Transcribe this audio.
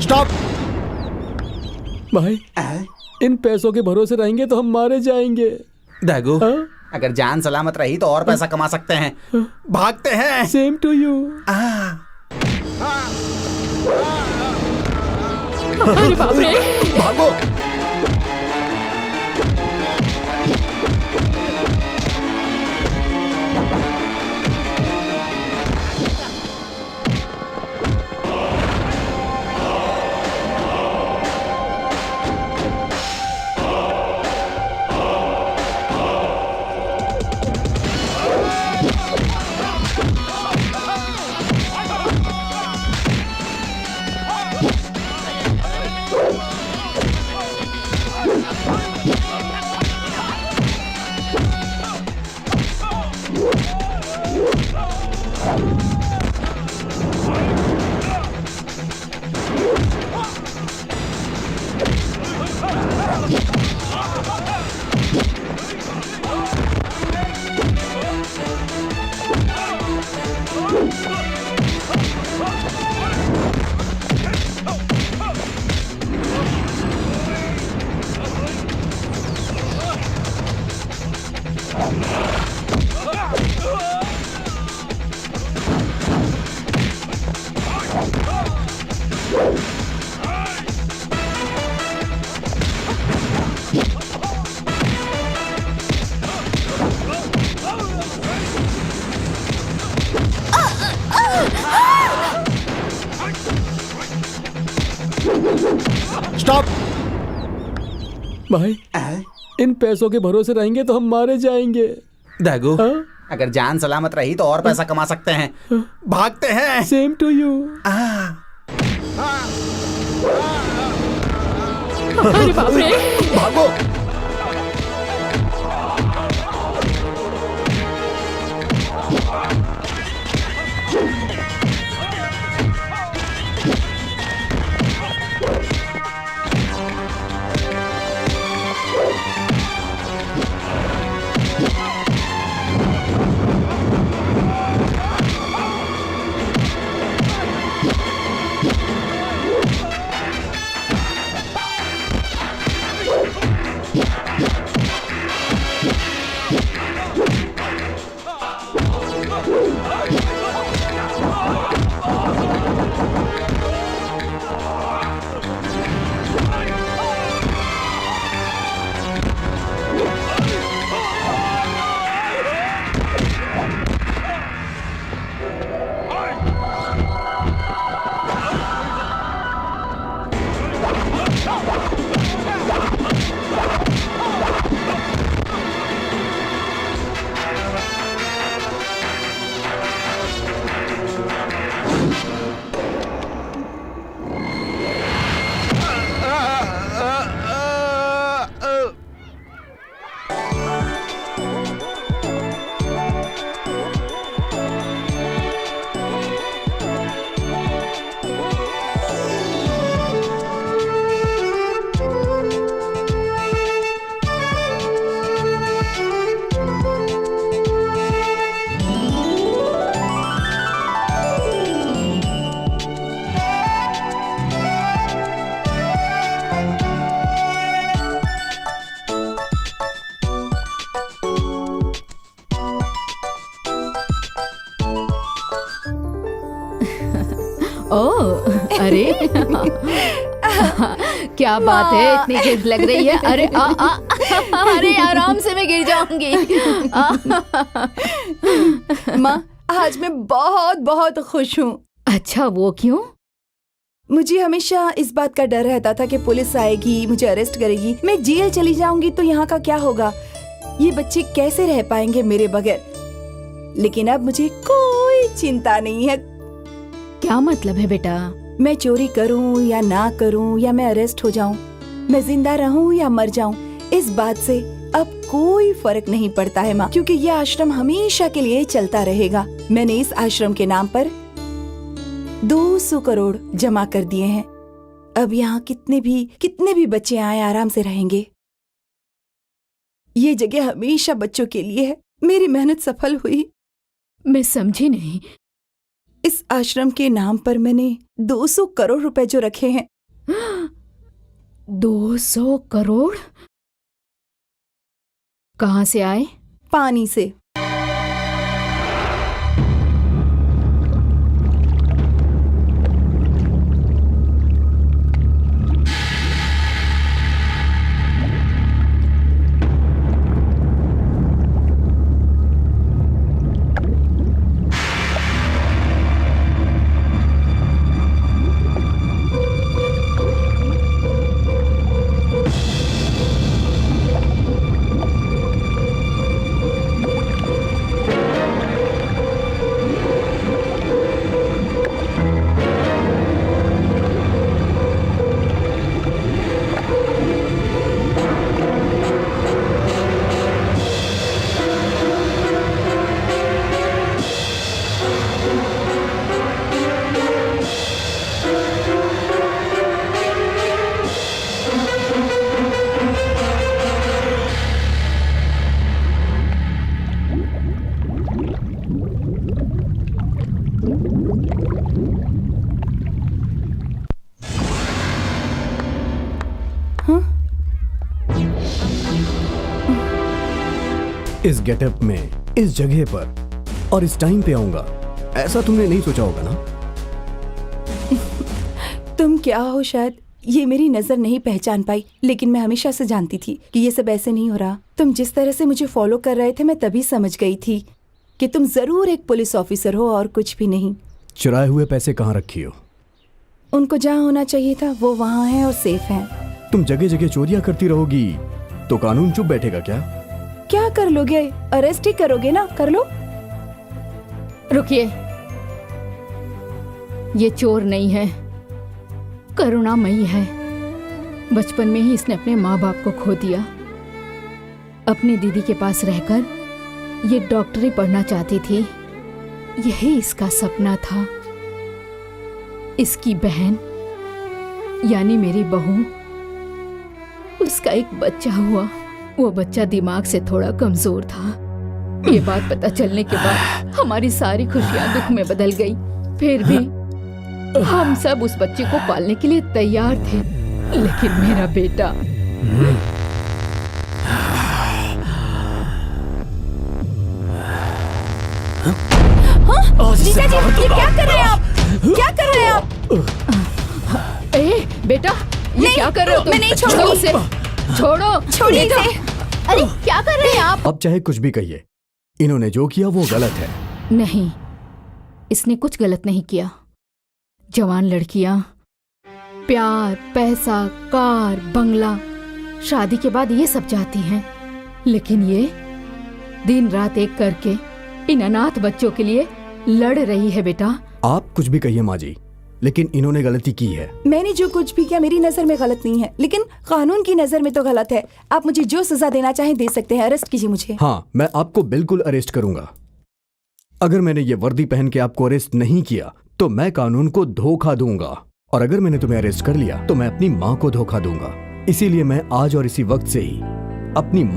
Stop. भाई इन पैसों के भरोसे रहेंगे तो हम मारे जाएंगे। दागू, हाँ? अगर जान सलामत रही तो और पैसा कमा सकते हैं। भागते हैं। Same to you. अरे बाप रे! भागो। स्टॉप। भाई इन पैसों के भरोसे रहेंगे तो हम मारे जाएंगे। दागू, हाँ? अगर जान सलामत रही तो और पैसा कमा सकते हैं। भागते हैं। Same to you. अरे बाप रे! भागो। ओह, अरे क्या बात है, इतनी गिर लग रही है। अरे अरे आराम से, मैं गिर जाऊंगी। माँ, आज मैं बहुत बहुत खुश हूँ। अच्छा, वो क्यों? मुझे हमेशा इस बात का डर रहता था कि पुलिस आएगी, मुझे अरेस्ट करेगी, मैं जेल चली जाऊंगी तो यहाँ का क्या होगा, ये बच्चे कैसे रह पाएंगे मेरे बगैर। लेकिन अब मुझे कोई चिंता नहीं है। क्या मतलब है बेटा? मैं चोरी करूं या ना करूं, या मैं अरेस्ट हो जाऊं, मैं जिंदा रहूं या मर जाऊं, इस बात से अब कोई फर्क नहीं पड़ता है माँ, क्योंकि यह आश्रम हमेशा के लिए चलता रहेगा। मैंने इस आश्रम के नाम पर 200 करोड़ जमा कर दिए हैं। अब यहाँ कितने भी बच्चे आए आराम से रहेंगे। ये जगह हमेशा बच्चों के लिए है। मेरी मेहनत सफल हुई। मैं समझी नहीं। इस आश्रम के नाम पर मैंने 200 करोड़ रुपए जो रखे हैं। 200 करोड़ कहाँ से आए? पानी से। इस गेटअप में, इस जगह पर और इस टाइम पे आऊंगा, ऐसा तुमने नहीं सोचा होगा ना? तुम क्या हो, शायद ये मेरी नजर नहीं पहचान पाई, लेकिन मैं हमेशा से जानती थी कि ये सब ऐसे नहीं हो रहा। तुम जिस तरह से मुझे फॉलो कर रहे थे, मैं तभी समझ गई थी कि तुम जरूर एक पुलिस ऑफिसर हो और कुछ भी नहीं। चुराए हुए पैसे कहाँ रखी हो? उनको जहाँ होना चाहिए था वो वहाँ है और सेफ है। तुम जगह जगह चोरियां करती रहोगी तो कानून चुप बैठेगा क्या? क्या कर लोगे? अरेस्ट ही करोगे ना? कर लो। रुकिए, ये चोर नहीं है, करुणामयी है। बचपन में ही इसने अपने माँ बाप को खो दिया। अपनी दीदी के पास रहकर ये डॉक्टरी पढ़ना चाहती थी, यही इसका सपना था। इसकी बहन यानी मेरी बहू, उसका एक बच्चा हुआ। वो बच्चा दिमाग से थोड़ा कमजोर था। ये बात पता चलने के बाद हमारी सारी खुशियां दुख में बदल गई। फिर भी हम सब उस बच्चे को पालने के लिए तैयार थे, लेकिन मेरा बेटा जीजा जी, ये क्या कर रहे हैं आप? क्या कर रहे हैं आप? ए बेटा, ये क्या कर रहे हो तुम? मैं नहीं छोड़ूंगी उसे। छोड़ो, छोड़िए बेटा। इसे। अरे क्या कर रहे हैं आप? अब चाहे कुछ भी कहिए, इन्होंने जो किया वो गलत है। नहीं, इसने कुछ गलत नहीं किया। जवान लड़कियां प्यार, पैसा, कार, बंगला, शादी के बाद ये सब चाहती हैं, लेकिन ये दिन रात एक करके इन अनाथ बच्चों के लिए लड़ रही है। बेटा आप कुछ भी कहिए माँ जी, लेकिन इन्होंने गलती की है। मैंने जो कुछ भी किया मेरी नजर में गलत नहीं है, लेकिन कानून की नजर में तो गलत है। आप मुझे जो सजा देना चाहें दे सकते हैं। अरेस्ट कीजिए मुझे। हाँ, मैं आपको बिल्कुल अरेस्ट करूंगा। अगर मैंने ये वर्दी पहन के आपको अरेस्ट नहीं किया तो मैं कानून को धोखा दूंगा, और अगर मैंने तुम्हें अरेस्ट कर लिया तो मैं अपनी माँ को धोखा दूंगा। इसीलिए मैं आज और इसी वक्त से ही अपनी माँ